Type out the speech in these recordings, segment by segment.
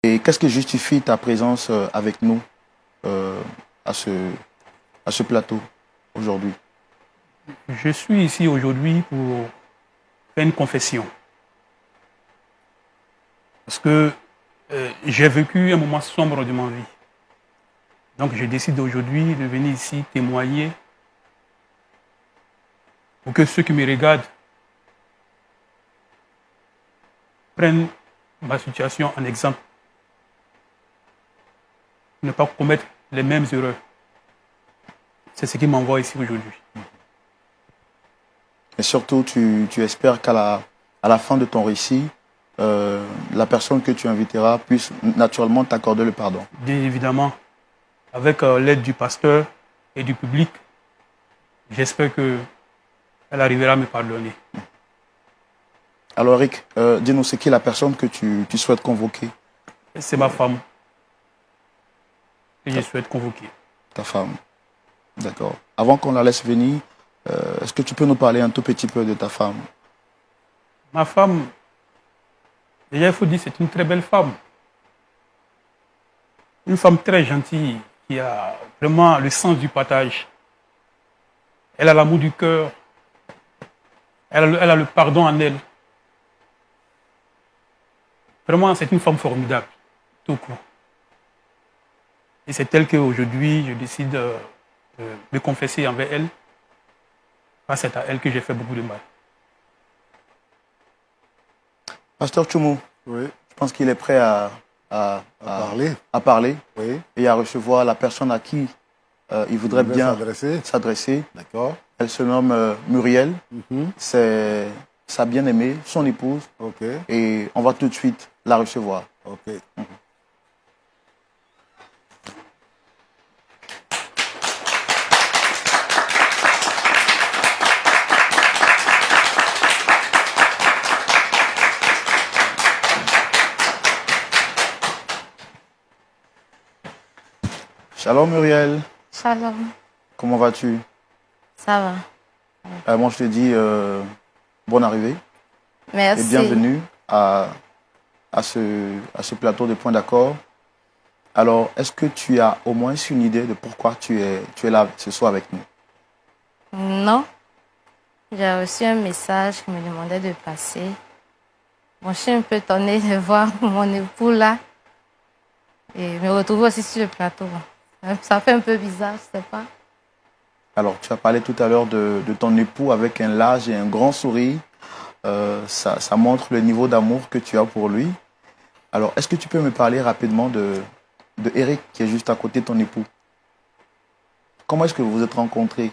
Et qu'est-ce qui justifie ta présence avec nous euh, à ce plateau aujourd'hui? Je suis ici aujourd'hui pour faire une confession. Parce que j'ai vécu un moment sombre de ma vie. Donc je décide aujourd'hui de venir ici témoigner pour que ceux qui me regardent prennent ma situation en exemple. Ne pas commettre les mêmes erreurs. C'est ce qui m'envoie ici aujourd'hui. Et surtout, tu espères à la fin de ton récit, la personne que tu inviteras puisse naturellement t'accorder le pardon. Bien évidemment, avec l'aide du pasteur et du public, j'espère qu'elle arrivera à me pardonner. Alors Eric, dis-nous, c'est qui la personne que tu souhaites convoquer? C'est ma femme que je souhaite convoquer. Ta femme. D'accord. Avant qu'on la laisse venir, est-ce que tu peux nous parler un tout petit peu de ta femme? Ma femme, déjà il faut dire, c'est une très belle femme. Une femme très gentille, qui a vraiment le sens du partage. Elle a l'amour du cœur. Elle a le pardon en elle. Vraiment, c'est une femme formidable, tout court. Et c'est elle qu'aujourd'hui, je décide de me confesser envers elle. Parce que c'est à elle que j'ai fait beaucoup de mal. Pasteur Tchoumou, Oui, je pense qu'il est prêt parler. à parler Oui, et à recevoir la personne à qui il voudrait il veut bien s'adresser. s'adresser. D'accord. Elle se nomme Muriel. Mhm. C'est sa bien-aimée, son épouse. Ok, Et on va tout de suite la recevoir. ok. Shalom Muriel, Shalom, comment vas-tu? ça va. Moi je te dis bonne arrivée et Merci. bienvenue à ce plateau de Point d'accord. Alors, est-ce que tu as au moins une idée de pourquoi tu es là ce soir avec nous? Non, j'ai reçu un message qui me demandait de passer. Bon, je suis un peu étonnée de voir mon époux là et me retrouver aussi sur le plateau. Ça fait un peu bizarre, je sais pas. Alors, tu as parlé tout à l'heure de ton époux avec un large et un grand sourire. Ça montre le niveau d'amour que tu as pour lui. Alors, est-ce que tu peux me parler rapidement de Eric qui est juste à côté de ton époux? Comment est-ce que vous vous êtes rencontrés?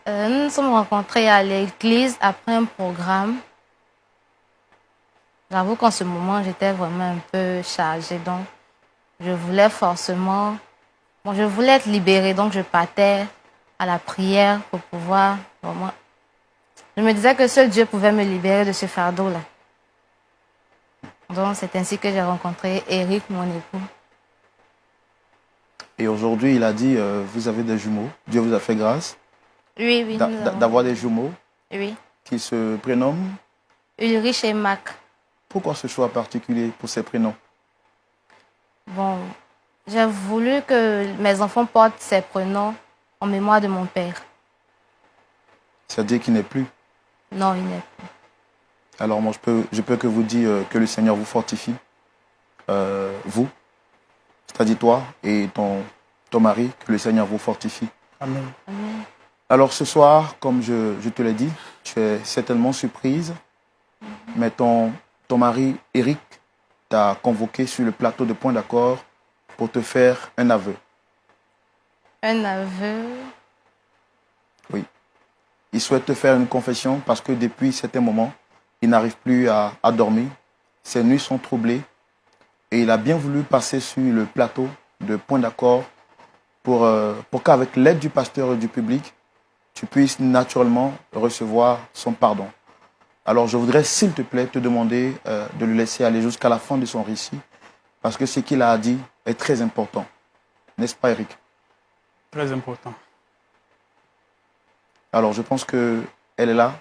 Nous nous sommes rencontrés à l'église après un programme. J'avoue qu'en ce moment, j'étais vraiment un peu chargée, donc je voulais forcément... Bon, je voulais être libérée, donc je partais à la prière pour pouvoir vraiment... Je me disais que seul Dieu pouvait me libérer de ce fardeau-là. Donc c'est ainsi que j'ai rencontré Eric, mon époux. Et aujourd'hui, il a dit, vous avez des jumeaux. Dieu vous a fait grâce Oui, oui. d'avoir des jumeaux Oui. qui se prénomment. Ulrich et Mac. Pourquoi ce choix particulier pour ces prénoms? Bon, j'ai voulu que mes enfants portent ces prénoms en mémoire de mon père. C'est-à-dire qu'il n'est plus. Non, il n'est plus. Alors moi, je peux que vous dire que le Seigneur vous fortifie. Vous, c'est-à-dire toi et ton mari, que le Seigneur vous fortifie. Amen. Amen. Alors ce soir, comme je te l'ai dit, tu es certainement surprise, mais ton mari, Eric, t'a convoqué sur le plateau de Point d'accord pour te faire un aveu. Un aveu. Oui. Il souhaite te faire une confession parce que depuis certains moments, il n'arrive plus à dormir. Ses nuits sont troublées et il a bien voulu passer sur le plateau de Point d'accord pour qu'avec l'aide du pasteur et du public, tu puisses naturellement recevoir son pardon. Alors je voudrais, s'il te plaît, te demander de le laisser aller jusqu'à la fin de son récit parce que ce qu'il a dit est très important. N'est-ce pas, Eric? Très important. Alors je pense qu'elle est là.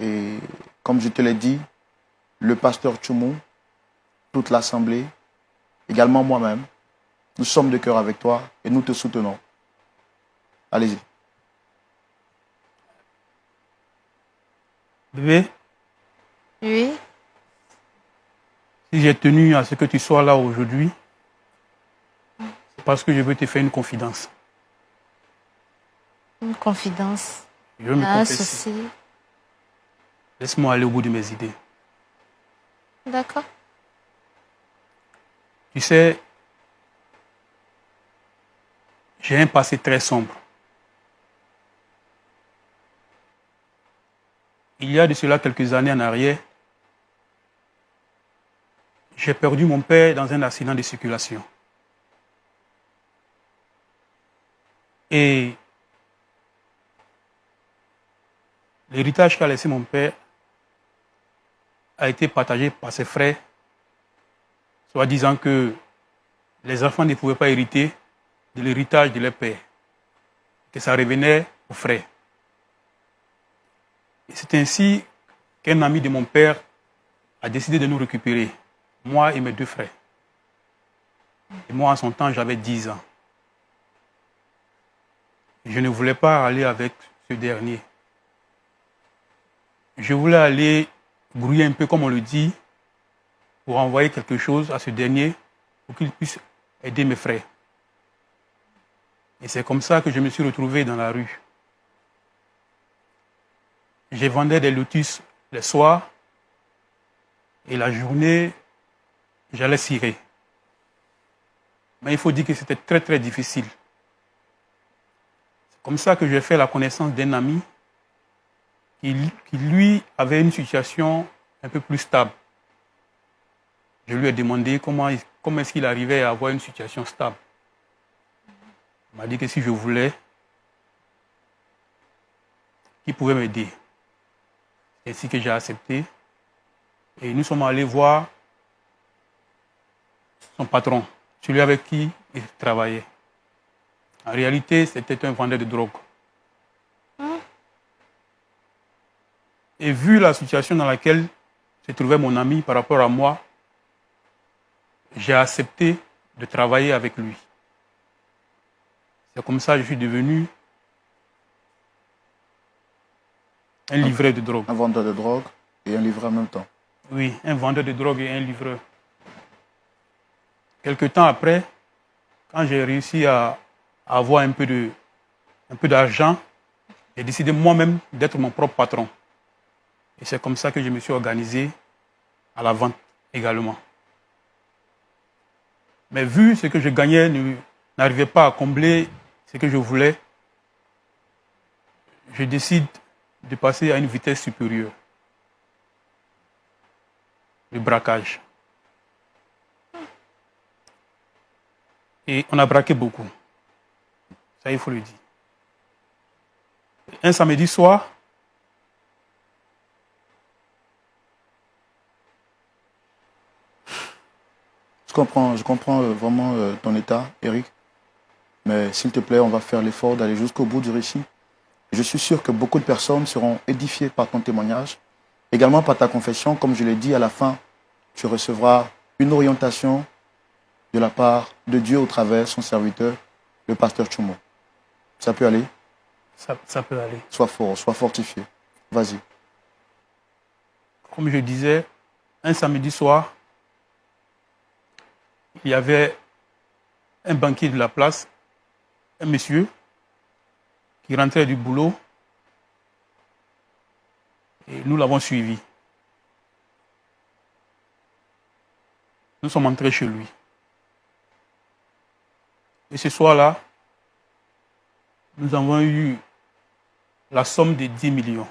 Et comme je te l'ai dit, le pasteur Tchoumou toute l'Assemblée, également moi-même, nous sommes de cœur avec toi et nous te soutenons. Allez-y. Bébé, Oui, si j'ai tenu à ce que tu sois là aujourd'hui, c'est parce que je veux te faire une confidence. une confidence. Je veux Il me y a un confesser. souci. Laisse-moi aller au bout de mes idées. D'accord. Tu sais, j'ai un passé très sombre. Il y a de cela quelques années en arrière, j'ai perdu mon père dans un accident de circulation. Et l'héritage qu'a laissé mon père a été partagé par ses frères, soit disant que les enfants ne pouvaient pas hériter de l'héritage de leur père, que ça revenait aux frères. Et c'est ainsi qu'un ami de mon père a décidé de nous récupérer, moi et mes deux frères. Et moi, en son temps, j'avais 10 ans. Je ne voulais pas aller avec ce dernier. Je voulais aller grouiller un peu, comme on le dit, pour envoyer quelque chose à ce dernier, pour qu'il puisse aider mes frères. Et c'est comme ça que je me suis retrouvé dans la rue. Je vendais des lotus le soir, et la journée, j'allais cirer. Mais il faut dire que c'était très très difficile. C'est comme ça que j'ai fait la connaissance d'un ami qui, lui, avait une situation un peu plus stable. Je lui ai demandé comment est-ce qu'il arrivait à avoir une situation stable. Il m'a dit que si je voulais, il pouvait m'aider. C'est ainsi que j'ai accepté. Et nous sommes allés voir son patron, celui avec qui il travaillait. En réalité, c'était un vendeur de drogue. Et vu la situation dans laquelle se trouvait mon ami par rapport à moi, j'ai accepté de travailler avec lui. C'est comme ça que je suis devenu un livreur de drogue. Un vendeur de drogue et un livreur en même temps. Oui, un vendeur de drogue et un livreur. Quelque temps après, quand j'ai réussi à avoir un peu d'argent, j'ai décidé moi-même d'être mon propre patron. Et c'est comme ça que je me suis organisé à la vente également. Mais vu ce que je gagnais n'arrivait pas à combler ce que je voulais, je décide de passer à une vitesse supérieure. Le braquage. Et on a braqué beaucoup. Ça, il faut le dire. Un samedi soir, Je comprends vraiment ton état, Eric. Mais s'il te plaît, on va faire l'effort d'aller jusqu'au bout du récit. Je suis sûr que beaucoup de personnes seront édifiées par ton témoignage, également par ta confession. Comme je l'ai dit, à la fin, tu recevras une orientation de la part de Dieu au travers de son serviteur, le pasteur Tchoumo. Ça peut aller? ça peut aller. Sois fort, sois fortifié. Vas-y. Comme je disais, un samedi soir, il y avait un banquier de la place, un monsieur, qui rentrait du boulot, et nous l'avons suivi. Nous sommes entrés chez lui. Et ce soir-là, nous avons eu la somme de 10 millions.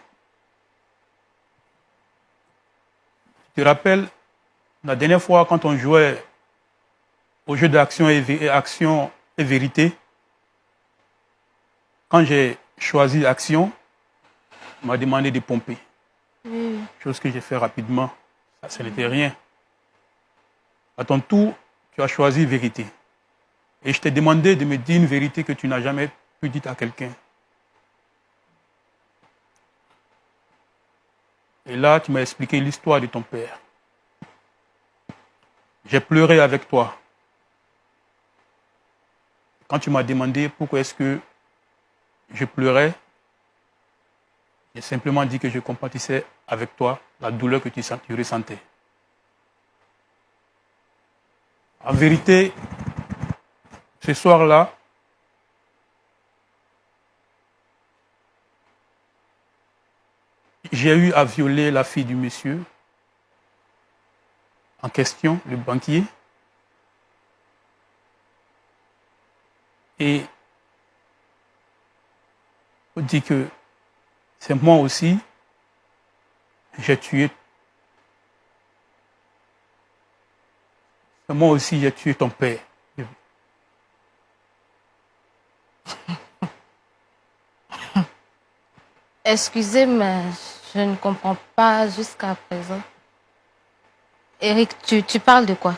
Tu te rappelles, la dernière fois, quand on jouait au jeu d'action action et vérité, quand j'ai choisi action, on m'a demandé de pomper. Chose que j'ai fait rapidement. Ça, ce n'était rien. À ton tour, tu as choisi vérité. Et je t'ai demandé de me dire une vérité que tu n'as jamais pu dire à quelqu'un. Et là, tu m'as expliqué l'histoire de ton père. J'ai pleuré avec toi. Quand tu m'as demandé pourquoi est-ce que je pleurais, j'ai simplement dit que je compatissais avec toi la douleur que tu ressentais. En vérité, ce soir-là, j'ai eu à violer la fille du monsieur en question, le banquier. Et on dit que c'est moi aussi, j'ai tué. C'est moi aussi, j'ai tué ton père. Excusez, mais je ne comprends pas jusqu'à présent. Eric, tu parles de quoi?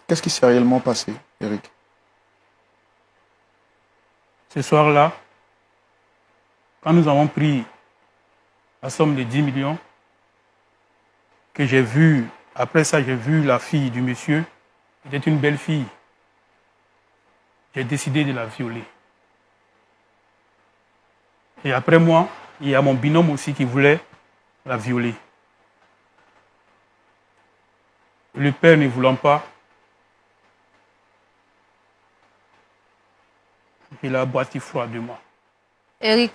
Qu'est-ce qui s'est réellement passé, Eric? Ce soir-là, quand nous avons pris la somme de 10 millions, que j'ai vu, après ça, j'ai vu la fille du monsieur, c'était une belle fille. J'ai décidé de la violer. Et après moi, il y a mon binôme aussi qui voulait la violer. Le père ne voulant pas, il a abattu froidement. Eric,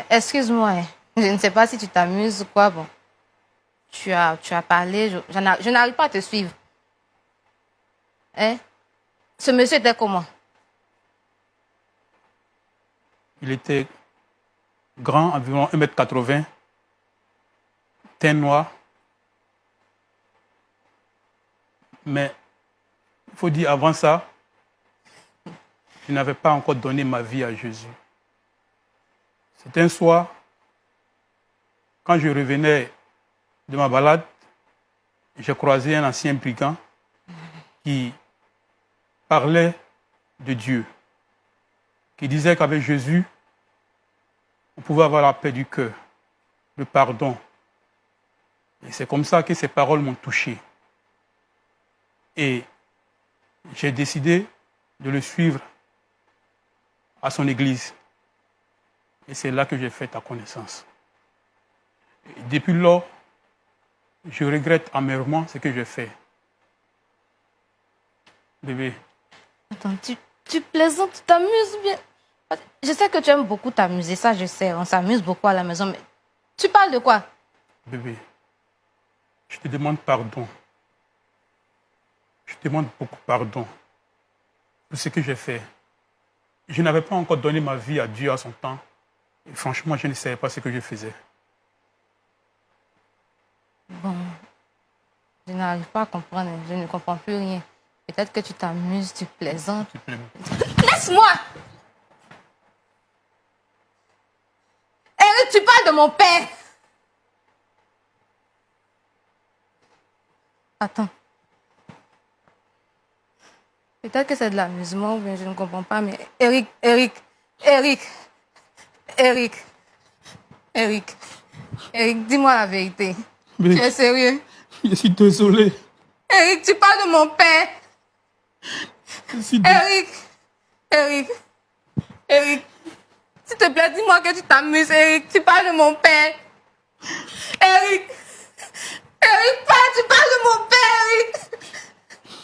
excuse-moi, hein. Je ne sais pas si tu t'amuses ou quoi. Bon, tu as parlé, je n'arrive pas à te suivre. Hein? Ce monsieur était comment? Il était grand, environ 1,80 m, teint noir. Mais il faut dire, avant ça, je n'avais pas encore donné ma vie à Jésus. C'était un soir, quand je revenais de ma balade, j'ai croisé un ancien brigand qui parlait de Dieu, qui disait qu'avec Jésus, on pouvait avoir la paix du cœur, le pardon. Et c'est comme ça que ces paroles m'ont touché. Et j'ai décidé de le suivre à son église. Et c'est là que j'ai fait ta connaissance. Et depuis lors, je regrette amèrement ce que j'ai fait. Bébé. Attends, tu plaisantes, tu t'amuses bien. Je sais que tu aimes beaucoup t'amuser, ça je sais, on s'amuse beaucoup à la maison, mais tu parles de quoi? Bébé, je te demande pardon. Je te demande beaucoup pardon pour ce que j'ai fait. Je n'avais pas encore donné ma vie à Dieu à son temps. Et franchement, je ne savais pas ce que je faisais. Bon, je n'arrive pas à comprendre, je ne comprends plus rien. Peut-être que tu t'amuses, tu plaisantes. Laisse-moi! Eric, tu parles de mon père! Attends. Peut-être que c'est de l'amusement, ou bien je ne comprends pas, mais Eric, dis-moi la vérité. Mais tu es sérieux? je suis désolé. Eric, tu parles de mon père. Eric, s'il te plaît, dis-moi que tu t'amuses, Eric. Tu parles de mon père. Eric, tu parles de mon père,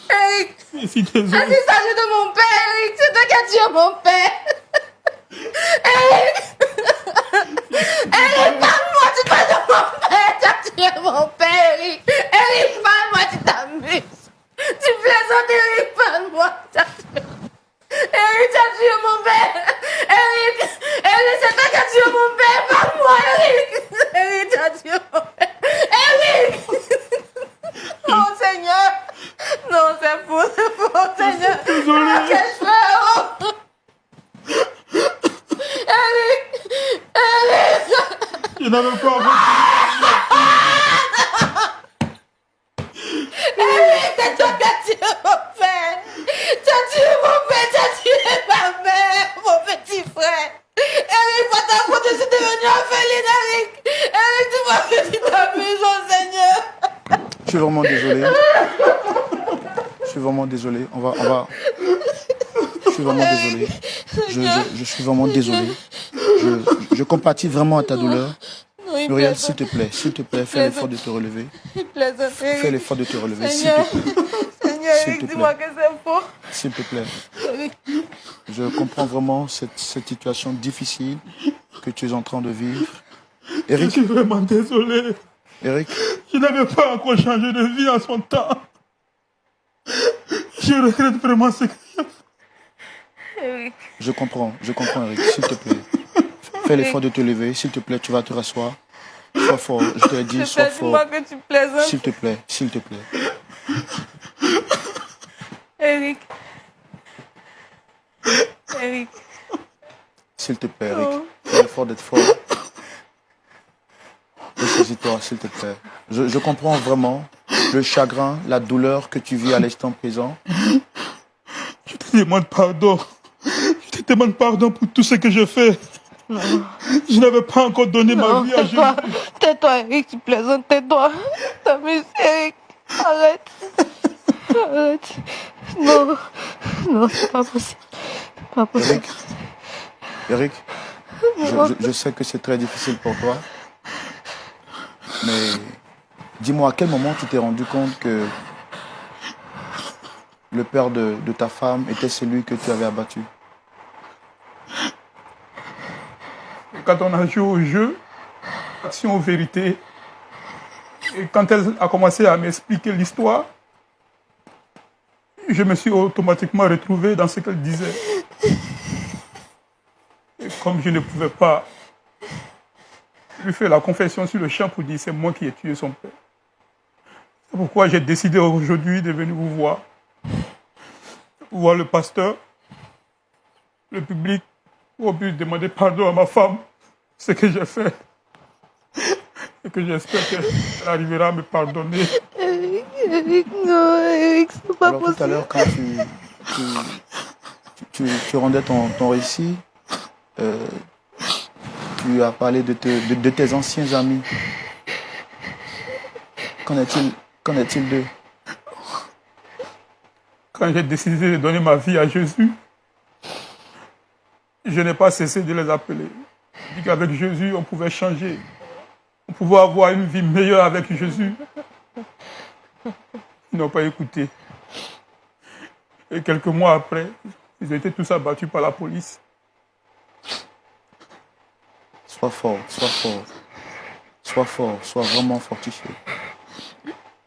Eric. Je suis désolé. Est-ce qu'il s'agit de mon père, Eric? C'est toi qui as tué mon père. Eric, parle-moi, tu parles de mon père. Tu as tué mon père, Eric. Eric, parle-moi, tu t'amuses. Tu plaisantes, Eric, parle-moi. Eric, tu as tué mon père. Eric, c'est toi qui as tué mon père. Parle-moi, Eric. Eric, tu as tué mon père. Eric. Non, Seigneur. Non, c'est faux, Seigneur. Désolé. Qu'est-ce que je fais? Eric. Je n'avais pas envie. Eric, c'est toi qui as tué mon père. Tu as tué mon père, tu as tué ma mère, mon petit frère. Eric, par ta faute, je suis devenue orpheline, Eric. Eric, dis-moi que tu t'amuses Je suis vraiment désolé. Je suis vraiment désolé. On va. Je suis vraiment désolé. Je suis vraiment désolé. Je compatis vraiment à ta douleur. Muriel, s'il te plaît, fais l'effort de te relever. Fais l'effort de te relever, s'il te plaît. Seigneur, Eric, dis-moi que c'est faux. S'il te plaît. Je comprends vraiment cette situation difficile que tu es en train de vivre. Eric, Je suis vraiment désolé. Eric, Je n'avais pas encore changé de vie en son temps. Je regrette vraiment ce que j'ai fait. Eric, je comprends, Eric, s'il te plaît. Fais l'effort de te lever, s'il te plaît, tu vas te rasseoir. Sois fort, je te l'ai dit, sois fort. dis-moi que tu plaisantes. S'il te plaît, s'il te plaît. Eric. Eric. S'il te plaît, Eric. Fais l'effort d'être fort. Ressaisis-toi, s'il te plaît. Je comprends vraiment le chagrin, la douleur que tu vis à l'instant présent. Je te demande pardon. Je te demande pardon pour tout ce que j'ai fait. Non. Je n'avais pas encore donné ma vie à Jésus. Tais-toi, Eric, tu plaisantes, tais-toi. T'amuses, Eric. Arrête. Arrête. Non. Non, c'est pas possible. Pas possible. Eric, je sais que c'est très difficile pour toi. Mais dis-moi, à quel moment tu t'es rendu compte que le père de ta femme était celui que tu avais abattu? Quand on a joué au jeu, Action Vérité, et quand elle a commencé à m'expliquer l'histoire, je me suis automatiquement retrouvé dans ce qu'elle disait. Et comme je ne pouvais pas lui faire la confession sur le champ pour dire c'est moi qui ai tué son père. C'est pourquoi j'ai décidé aujourd'hui de venir vous voir le pasteur, le public, pour demander pardon à ma femme, ce que j'ai fait. Et que j'espère qu'elle arrivera à me pardonner. Eric, non, Eric, c'est pas Alors, possible. tout à l'heure, quand tu rendais ton récit, tu as parlé de tes anciens amis. Qu'en est-il d'eux? Quand j'ai décidé de donner ma vie à Jésus, je n'ai pas cessé de les appeler. Je dis qu'avec Jésus, on pouvait changer. On pouvait avoir une vie meilleure avec Jésus. Ils n'ont pas écouté. Et quelques mois après, ils étaient tous abattus par la police. Sois fort, sois fort. Sois fort, sois vraiment fortifié.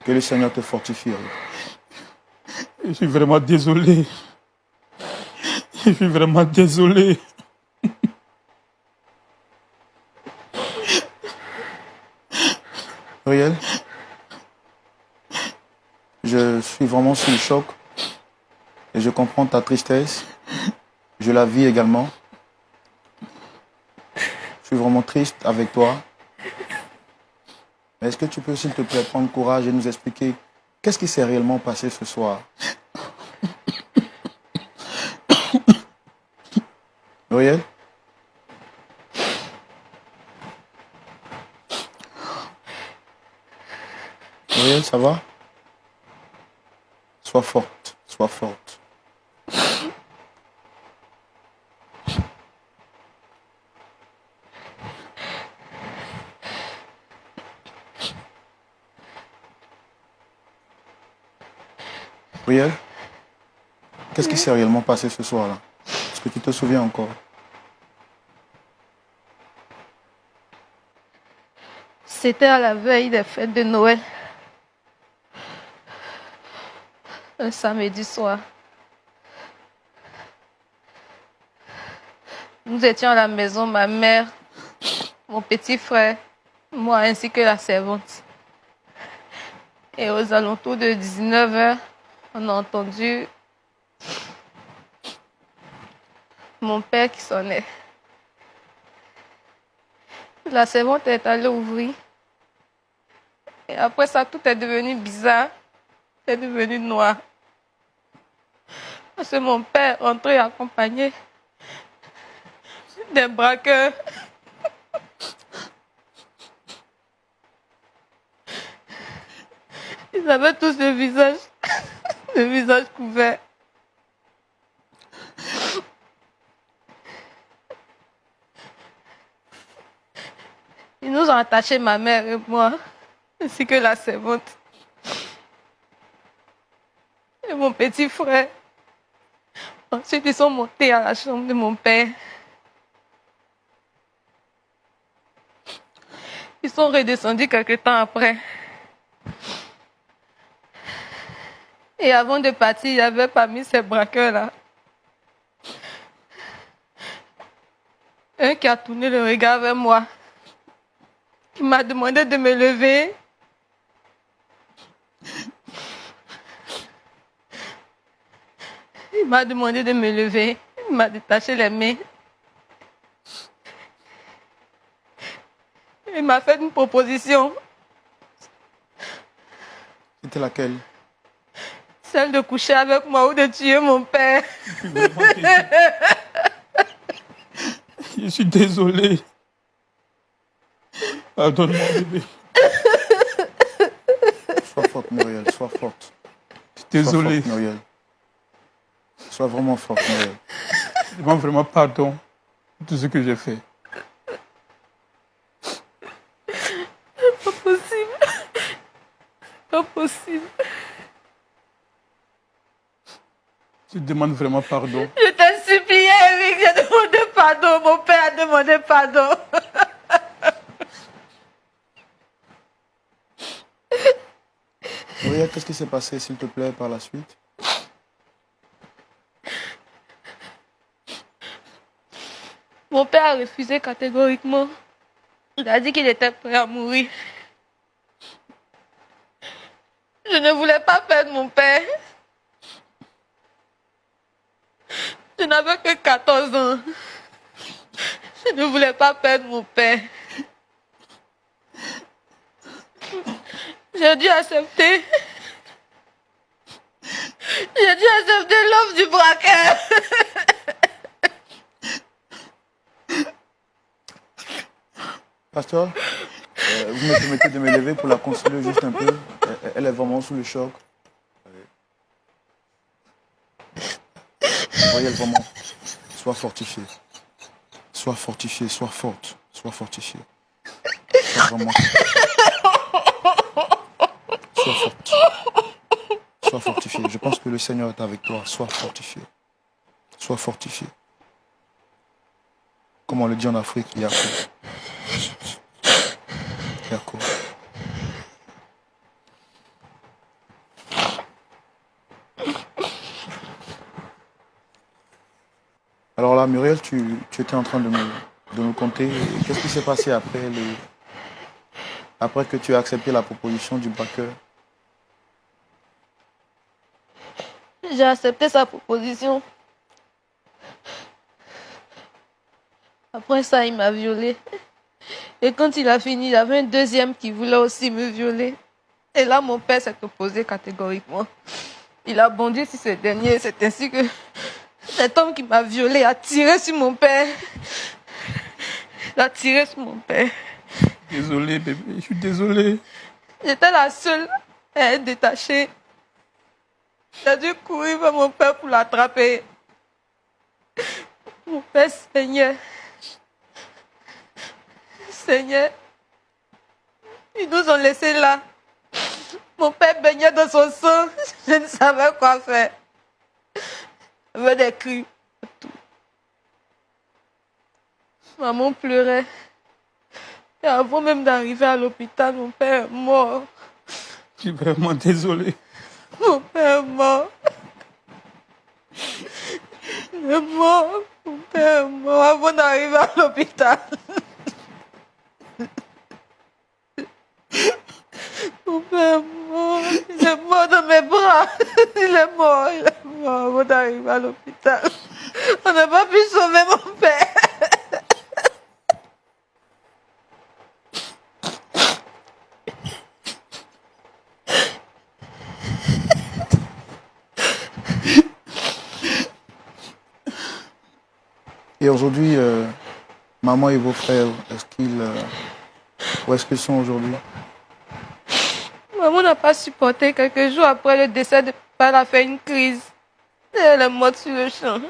Que le Seigneur te fortifie. Je suis vraiment désolé. Je suis vraiment désolé. Muriel, je suis vraiment sous le choc et je comprends ta tristesse. Je la vis également. Je suis vraiment triste avec toi. Est-ce que tu peux, s'il te plaît, prendre courage et nous expliquer qu'est-ce qui s'est réellement passé ce soir? Muriel? Muriel, ça va? Sois forte, sois forte. Muriel, qu'est-ce qui s'est réellement passé ce soir-là? Est-ce que tu te souviens encore? C'était à la veille des fêtes de Noël. Un samedi soir. Nous étions à la maison, ma mère, mon petit frère, moi ainsi que la servante. Et aux alentours de 19h, on a entendu mon père qui sonnait. La servante est allée ouvrir. Et après ça, tout est devenu bizarre. C'est devenu noir. Parce que mon père entrait accompagné des braqueurs. Ils avaient tous le visage couvert. Ils nous ont attachés, ma mère et moi, ainsi que la servante. Et mon petit frère. Ensuite, ils sont montés à la chambre de mon père. Ils sont redescendus quelque temps après. Et avant de partir, il y avait parmi ces braqueurs-là un qui a tourné le regard vers moi. Il m'a demandé de me lever. Il m'a demandé de me lever. Il m'a détaché les mains. Il m'a fait une proposition. C'était laquelle? Celle de coucher avec moi ou de tuer mon père. Je suis désolé. Pardonne-moi, bébé. Sois forte, Muriel, sois forte. Je suis désolé. Sois forte, Muriel. Sois vraiment forte, Muriel. Je demande vraiment pardon pour tout ce que j'ai fait. Pas possible. Pas possible. Je demande vraiment pardon. Je t'ai supplié, Eric, j'ai demandé pardon. Mon père a demandé pardon. Muriel, qu'est-ce qui s'est passé, s'il te plaît, par la suite? Mon père a refusé catégoriquement. Il a dit qu'il était prêt à mourir. Je ne voulais pas perdre mon père. Je n'avais que 14 ans. Je ne voulais pas perdre mon père. J'ai dû accepter. J'ai dû accepter l'offre du braqueur. Pasteur, vous me permettez de me lever pour la consoler juste un peu. Elle est vraiment sous le choc. Muriel, vraiment, sois fortifiée. Sois fortifiée, sois forte. Sois fortifiée. Sois vraiment... Sois forte. Sois fortifiée. Je pense que le Seigneur est avec toi. Sois fortifiée. Sois fortifiée. Comme on le dit en Afrique, Yako. Yako. Alors là, Muriel, tu étais en train de nous conter. Qu'est-ce qui s'est passé après que tu as accepté la proposition du braqueur? J'ai accepté sa proposition. Après ça, il m'a violée. Et quand il a fini, il y avait un deuxième qui voulait aussi me violer. Et là, mon père s'est opposé catégoriquement. Il a bondi sur ce dernier. C'est ainsi que cet homme qui m'a violée a tiré sur mon père. Il a tiré sur mon père. Désolé, bébé. Je suis désolé. J'étais la seule à être détachée. J'ai dû courir vers mon père pour l'attraper. Mon père saignait. Seigneur, ils nous ont laissés là. Mon père baignait dans son sang. Je ne savais quoi faire. J'avais des cris. Maman pleurait. Et avant même d'arriver à l'hôpital, mon père est mort. Je suis vraiment désolé. Mon père est mort. Il est mort. Mon père est mort avant d'arriver à l'hôpital. Mon père est mort. Il est mort dans mes bras. Il est mort avant d'arriver à l'hôpital. On n'a pas pu sauver mon père. Et aujourd'hui, maman et vos frères, où est-ce qu'ils sont aujourd'hui? Maman n'a pas supporté. Quelques jours après le décès de papa, elle a fait une crise. Et elle est morte sur le champ.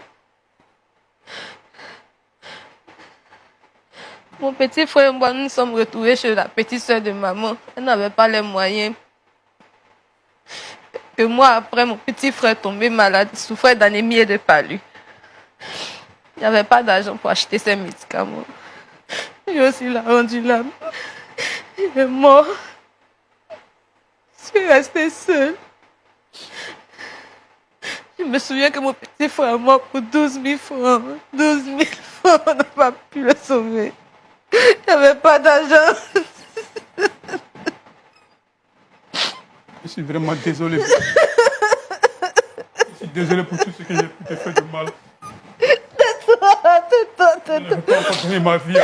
Mon petit frère et moi, nous sommes retrouvés chez la petite soeur de maman. Elle n'avait pas les moyens. Que moi, après, mon petit frère tombé malade, souffrait d'anémie et de palud. Il n'y avait pas d'argent pour acheter ses médicaments. Lui aussi, il a rendu l'âme. Il est mort. Je suis restée seule. Je me souviens que mon petit frère est mort pour 12 000 francs. 12 000 francs, on n'a pas pu le sauver. Il n'y avait pas d'argent. Je suis vraiment désolé. Je suis désolé pour tout ce que j'ai pu te faire de mal. Tais-toi. Je n'avais pas encore donné ma vie.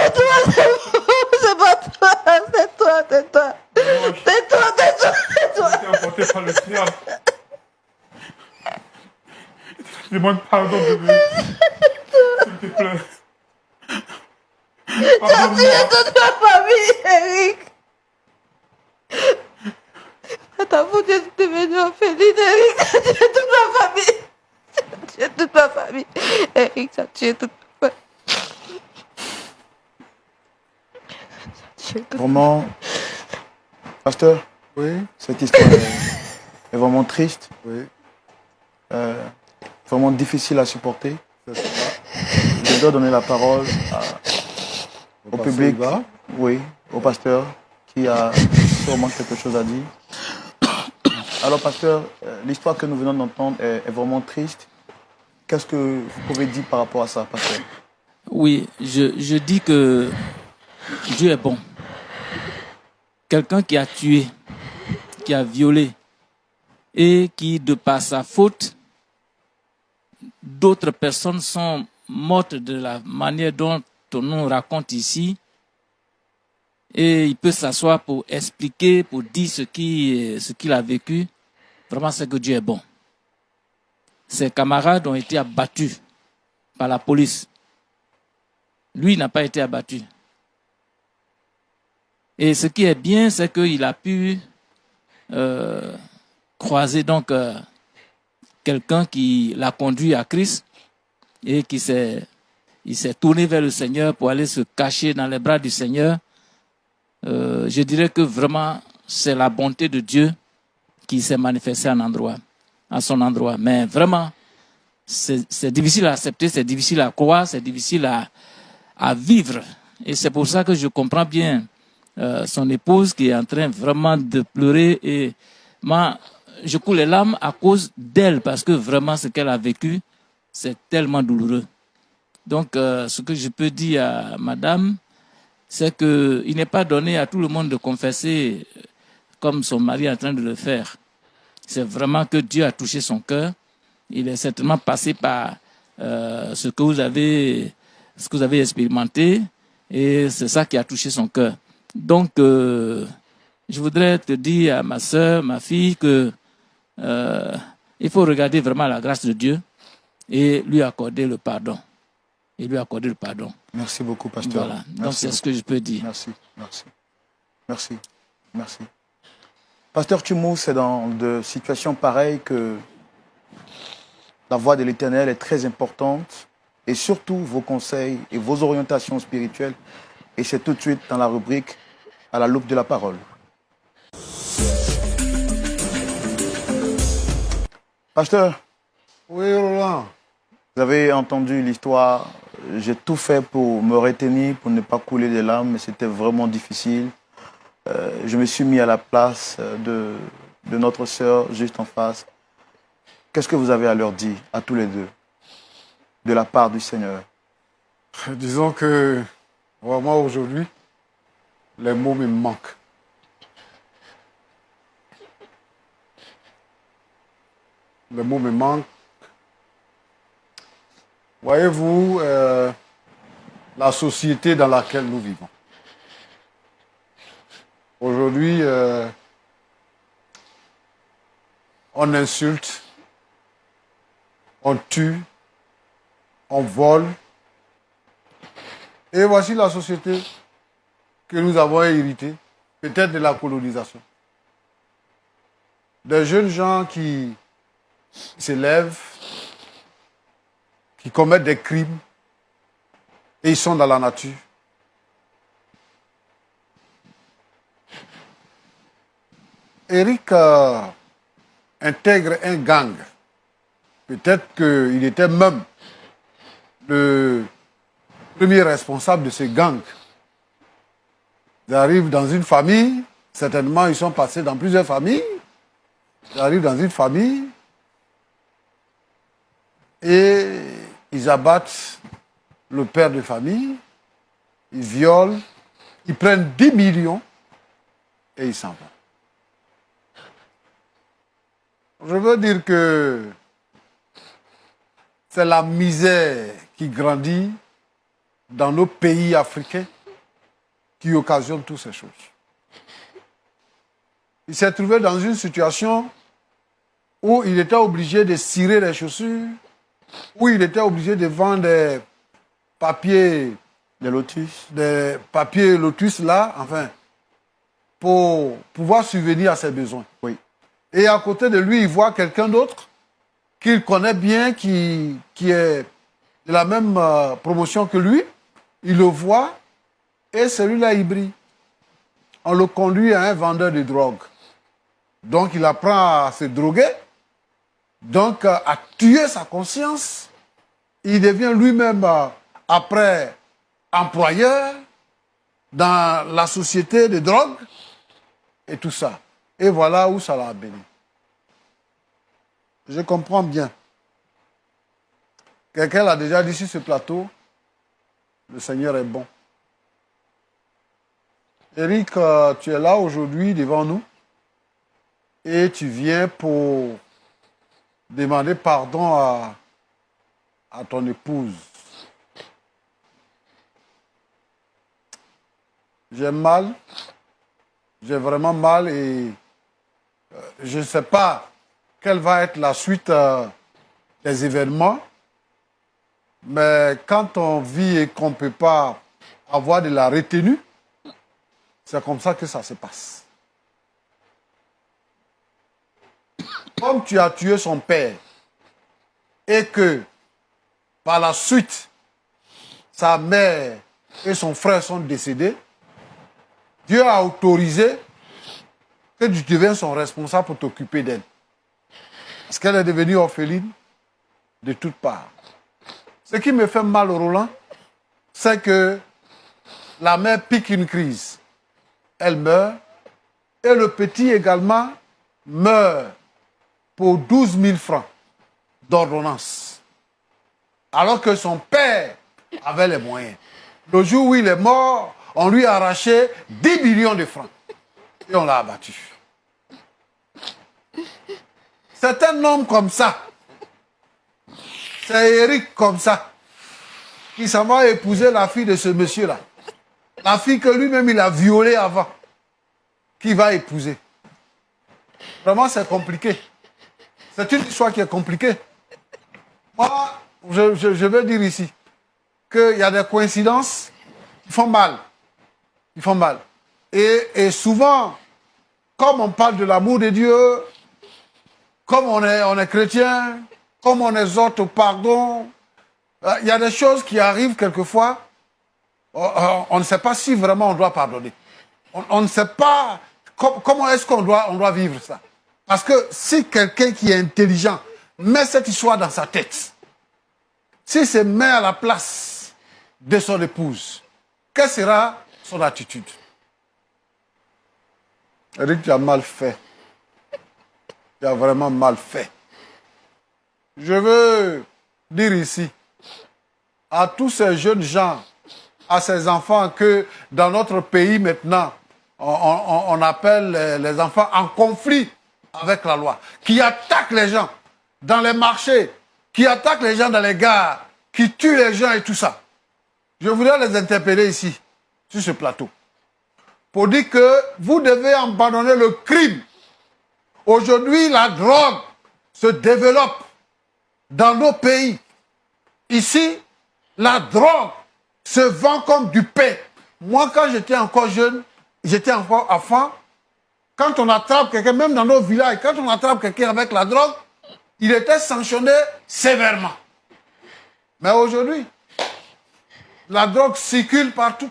C'est pas toi, c'est toi. Tais-toi. J'ai été emporté par le diable. Je demande pardon, bébé. S'il te plaît. Pardonne-moi. Toute ta famille, Eric. Ta faute est devenue orpheline, Eric. Tu as tué toute ma famille. Tu as tué toute ma famille. Eric, tu as tué toute ma famille. Vraiment, pasteur, Oui, cette histoire est vraiment triste, oui, vraiment difficile à supporter. c'est ça. Je dois donner la parole au pasteur public, Iba. oui, au pasteur qui a sûrement quelque chose à dire. Alors, pasteur, l'histoire que nous venons d'entendre est vraiment triste. Qu'est-ce que vous pouvez dire par rapport à ça, pasteur? Oui, je dis que Dieu est bon. Quelqu'un qui a tué, qui a violé et qui, de par sa faute, d'autres personnes sont mortes de la manière dont on nous raconte ici. Et il peut s'asseoir pour expliquer, pour dire ce qu'il a vécu. Vraiment, c'est que Dieu est bon. Ses camarades ont été abattus par la police. Lui n'a pas été abattu. Et ce qui est bien, c'est qu'il a pu croiser donc quelqu'un qui l'a conduit à Christ et il s'est tourné vers le Seigneur pour aller se cacher dans les bras du Seigneur. Je dirais que vraiment, c'est la bonté de Dieu qui s'est manifestée à son endroit. Mais vraiment, c'est difficile à accepter, c'est difficile à croire, c'est difficile à vivre. Et c'est pour ça que je comprends bien son épouse qui est en train vraiment de pleurer. Et moi, je coule les larmes à cause d'elle, parce que vraiment, ce qu'elle a vécu, c'est tellement douloureux. Donc, ce que je peux dire à madame, c'est qu'il n'est pas donné à tout le monde de confesser comme son mari est en train de le faire. C'est vraiment que Dieu a touché son cœur. Il est certainement passé par ce que vous avez expérimenté, et c'est ça qui a touché son cœur. Donc, je voudrais te dire à ma soeur, ma fille, que il faut regarder vraiment la grâce de Dieu et lui accorder le pardon. Merci beaucoup, pasteur. Voilà. Merci Donc, c'est beaucoup. ce que je peux dire. Merci. Pasteur Tumou, c'est dans de situations pareilles que la voix de l'Éternel est très importante, et surtout vos conseils et vos orientations spirituelles. Et c'est tout de suite dans la rubrique à la loupe de la parole. Pasteur, Oui, Roland. vous avez entendu l'histoire. J'ai tout fait pour me retenir, pour ne pas couler des larmes, mais c'était vraiment difficile. Je me suis mis à la place de notre sœur juste en face. Qu'est-ce que vous avez à leur dire, à tous les deux, de la part du Seigneur? Disons que vraiment aujourd'hui, les mots me manquent. Les mots me manquent. Voyez-vous, la société dans laquelle nous vivons. Aujourd'hui, on insulte, on tue, on vole. Et voici la société que nous avons héritée, peut-être de la colonisation. des jeunes gens qui s'élèvent, qui commettent des crimes, et ils sont dans la nature. Eric intègre un gang. Peut-être qu'il était même le premier responsable de ce gang. Ils arrivent dans une famille, certainement ils sont passés dans plusieurs familles. Ils arrivent dans une famille et ils abattent le père de famille, ils violent, ils prennent 10 millions et ils s'en vont. Je veux dire que c'est la misère qui grandit dans nos pays africains qui occasionne toutes ces choses. Il s'est trouvé dans une situation où il était obligé de cirer les chaussures, où il était obligé de vendre des papiers, des papiers lotus là, enfin, pour pouvoir subvenir à ses besoins. Oui. Et à côté de lui, il voit quelqu'un d'autre qu'il connaît bien, qui est de la même promotion que lui. Il le voit et celui-là, il brille. On le conduit à un vendeur de drogue. Donc, il apprend à se droguer, donc à tuer sa conscience. Il devient lui-même, après, employeur dans la société de drogue et tout ça. Et voilà où ça l'a béni. Je comprends bien. Quelqu'un l'a déjà dit sur ce plateau, le Seigneur est bon. Eric, tu es là aujourd'hui devant nous et tu viens pour demander pardon à ton épouse. J'ai mal, j'ai vraiment mal et je ne sais pas quelle va être la suite des événements, mais quand on vit et qu'on ne peut pas avoir de la retenue, c'est comme ça que ça se passe. Comme tu as tué son père et que par la suite, sa mère et son frère sont décédés, Dieu a autorisé que tu deviennes son responsable pour t'occuper d'elle. Parce qu'elle est devenue orpheline de toutes parts. Ce qui me fait mal, Roland, c'est que la mère pique une crise. Elle meurt. Et le petit également meurt pour 12 000 francs d'ordonnance. Alors que son père avait les moyens. Le jour où il est mort, on lui a arraché 10 millions de francs. Et on l'a abattu. C'est un homme comme ça. C'est Eric comme ça. Qui s'en va épouser la fille de ce monsieur-là. La fille que lui-même il a violée avant. Qui va épouser. Vraiment, c'est compliqué. C'est une histoire qui est compliquée. Moi, je veux dire ici qu'il y a des coïncidences qui font mal. Ils font mal. Et souvent, comme on parle de l'amour de Dieu, comme on est chrétien, comme on exhorte au pardon, il y a des choses qui arrivent quelquefois, on ne sait pas si vraiment on doit pardonner. On ne sait pas comment est-ce qu'on doit vivre ça. Parce que si quelqu'un qui est intelligent met cette histoire dans sa tête, s'il se met à la place de son épouse, quelle sera son attitude? Eric, tu as mal fait. Tu as vraiment mal fait. Je veux dire ici, à tous ces jeunes gens, à ces enfants que dans notre pays maintenant, on appelle les enfants en conflit avec la loi, qui attaquent les gens dans les marchés, qui attaquent les gens dans les gares, qui tuent les gens et tout ça. Je voudrais les interpeller ici, sur ce plateau, pour dire que vous devez abandonner le crime. Aujourd'hui, la drogue se développe dans nos pays. Ici, la drogue se vend comme du pain. Moi, quand j'étais encore jeune, j'étais encore enfant, quand on attrape quelqu'un, même dans nos villages, quand on attrape quelqu'un avec la drogue, il était sanctionné sévèrement. Mais aujourd'hui, la drogue circule partout.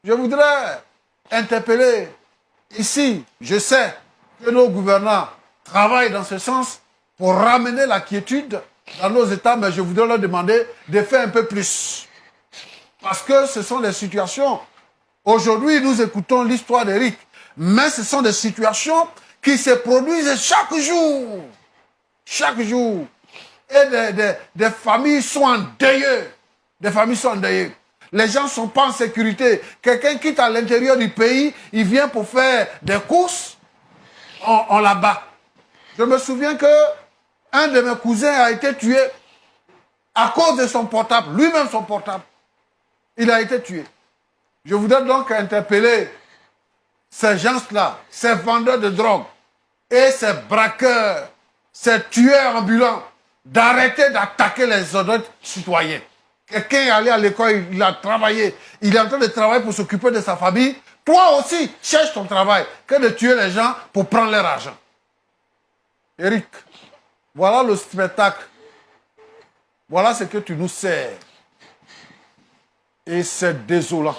Je voudrais interpeller ici, je sais que nos gouvernants travaillent dans ce sens pour ramener la quiétude dans nos États, mais je voudrais leur demander de faire un peu plus. Parce que ce sont des situations. Aujourd'hui, nous écoutons l'histoire d'Éric, mais ce sont des situations qui se produisent chaque jour. Chaque jour. Et des familles sont endeuillées. Des familles sont endeuillées. Les gens ne sont pas en sécurité. Quelqu'un quitte à l'intérieur du pays, il vient pour faire des courses, on l'abat. Je me souviens que un de mes cousins a été tué à cause de son portable, lui-même son portable. Il a été tué. Je voudrais donc interpeller ces gens-là, ces vendeurs de drogue et ces braqueurs, ces tueurs ambulants, d'arrêter d'attaquer les autres citoyens. Quelqu'un est allé à l'école, il a travaillé, il est en train de travailler pour s'occuper de sa famille. Toi aussi, cherche ton travail, que de tuer les gens pour prendre leur argent. Éric, voilà le spectacle. Voilà ce que tu nous sers. Et c'est désolant.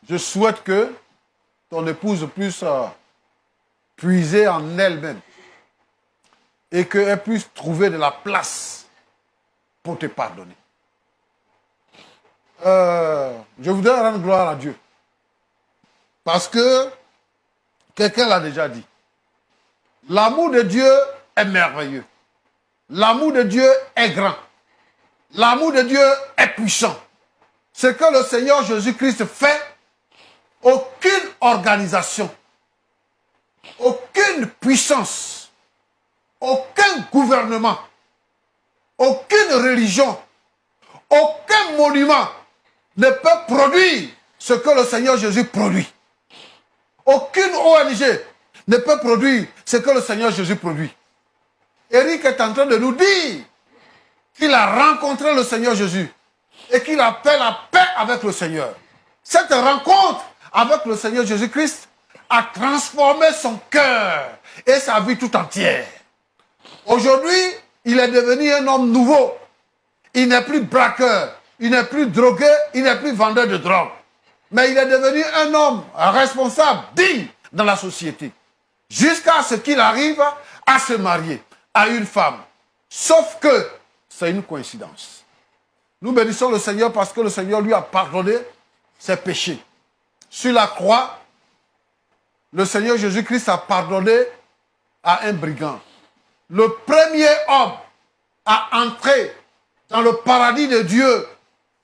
Je souhaite que ton épouse puisse puiser en elle-même et qu'elle puisse trouver de la place pour te pardonner. Je voudrais rendre gloire à Dieu. Parce que quelqu'un l'a déjà dit. L'amour de Dieu est merveilleux. L'amour de Dieu est grand. L'amour de Dieu est puissant. Ce que le Seigneur Jésus-Christ fait, aucune organisation, aucune puissance, aucun gouvernement, aucune religion, aucun monument ne peut produire ce que le Seigneur Jésus produit. Aucune ONG ne peut produire ce que le Seigneur Jésus produit. Éric est en train de nous dire qu'il a rencontré le Seigneur Jésus et qu'il a fait la paix avec le Seigneur. Cette rencontre avec le Seigneur Jésus-Christ a transformé son cœur et sa vie tout entière. Aujourd'hui, il est devenu un homme nouveau. Il n'est plus braqueur, il n'est plus drogué, il n'est plus vendeur de drogue. Mais il est devenu un homme responsable, digne dans la société. Jusqu'à ce qu'il arrive à se marier à une femme. Sauf que c'est une coïncidence. Nous bénissons le Seigneur parce que le Seigneur lui a pardonné ses péchés. Sur la croix, le Seigneur Jésus-Christ a pardonné à un brigand. Le premier homme à entrer dans le paradis de Dieu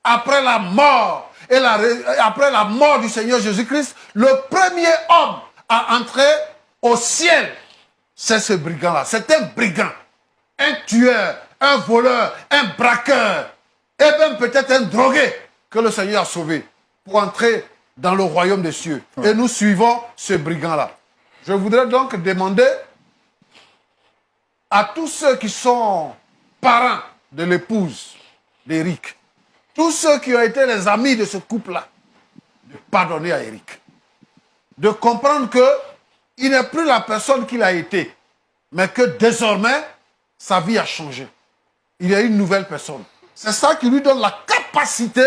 après la mort et après la mort du Seigneur Jésus-Christ, le premier homme à entrer au ciel, c'est ce brigand-là. C'est un brigand, un tueur, un voleur, un braqueur, et même peut-être un drogué que le Seigneur a sauvé pour entrer dans le royaume des cieux. Et nous suivons ce brigand-là. Je voudrais donc demander à tous ceux qui sont parents de l'épouse d'Éric, tous ceux qui ont été les amis de ce couple-là, de pardonner à Éric. De comprendre qu'il n'est plus la personne qu'il a été, mais que désormais, sa vie a changé. Il est une nouvelle personne. C'est ça qui lui donne la capacité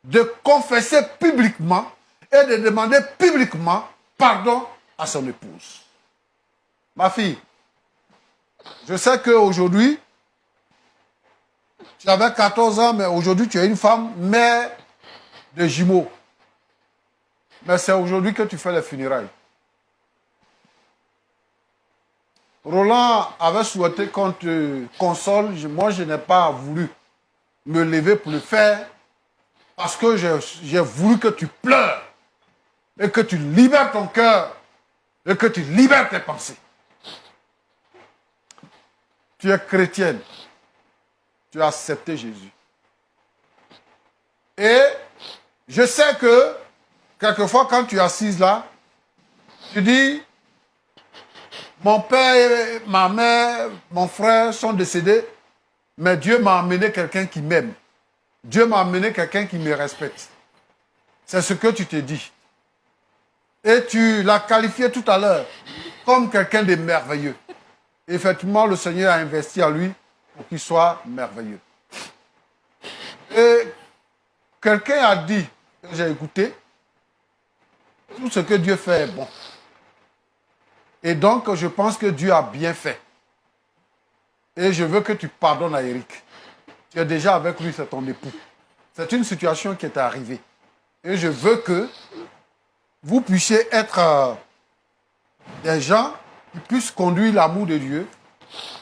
de confesser publiquement et de demander publiquement pardon à son épouse. Ma fille, je sais qu'aujourd'hui, tu avais 14 ans, mais aujourd'hui tu es une femme mère de jumeaux. Mais c'est aujourd'hui que tu fais les funérailles. Roland avait souhaité qu'on te console. Moi, je n'ai pas voulu me lever pour le faire parce que j'ai voulu que tu pleures et que tu libères ton cœur et que tu libères tes pensées. Tu es chrétienne. Tu as accepté Jésus. Et je sais que quelquefois, quand tu es assise là, tu dis, mon père, ma mère, mon frère sont décédés, mais Dieu m'a amené quelqu'un qui m'aime. Dieu m'a amené quelqu'un qui me respecte. C'est ce que tu te dis. Et tu l'as qualifié tout à l'heure comme quelqu'un de merveilleux. Effectivement, le Seigneur a investi en lui pour qu'il soit merveilleux. Et quelqu'un a dit, que j'ai écouté, tout ce que Dieu fait est bon. Et donc, je pense que Dieu a bien fait. Et je veux que tu pardonnes à Eric. Tu es déjà avec lui, c'est ton époux. C'est une situation qui est arrivée. Et je veux que vous puissiez être des gens qui puissent conduire l'amour de Dieu,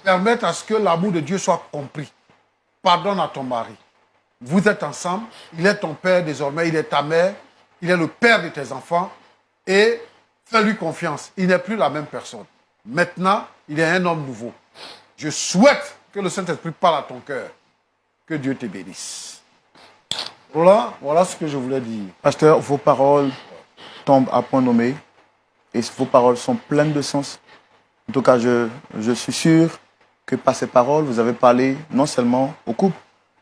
permettre à ce que l'amour de Dieu soit compris. Pardonne à ton mari. Vous êtes ensemble, il est ton père désormais, il est ta mère, il est le père de tes enfants, et fais-lui confiance. Il n'est plus la même personne. Maintenant, il est un homme nouveau. Je souhaite que le Saint-Esprit parle à ton cœur. Que Dieu te bénisse. Voilà ce que je voulais dire. Pasteur, vos paroles tombent à point nommé et vos paroles sont pleines de sens. En tout cas, je suis sûr que par ces paroles, vous avez parlé non seulement au couple,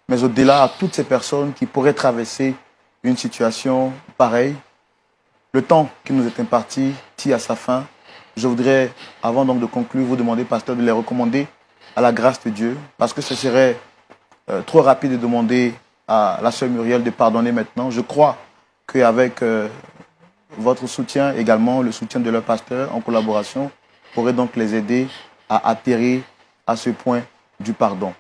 mais au-delà à toutes ces personnes qui pourraient traverser une situation pareille. Le temps qui nous est imparti tire à sa fin. Je voudrais, avant donc de conclure, vous demander, pasteur, de les recommander à la grâce de Dieu, parce que ce serait trop rapide de demander à la sœur Muriel de pardonner maintenant. Je crois qu'avec votre soutien, également le soutien de leur pasteur en collaboration, pourrait donc les aider à atterrir à ce point du pardon.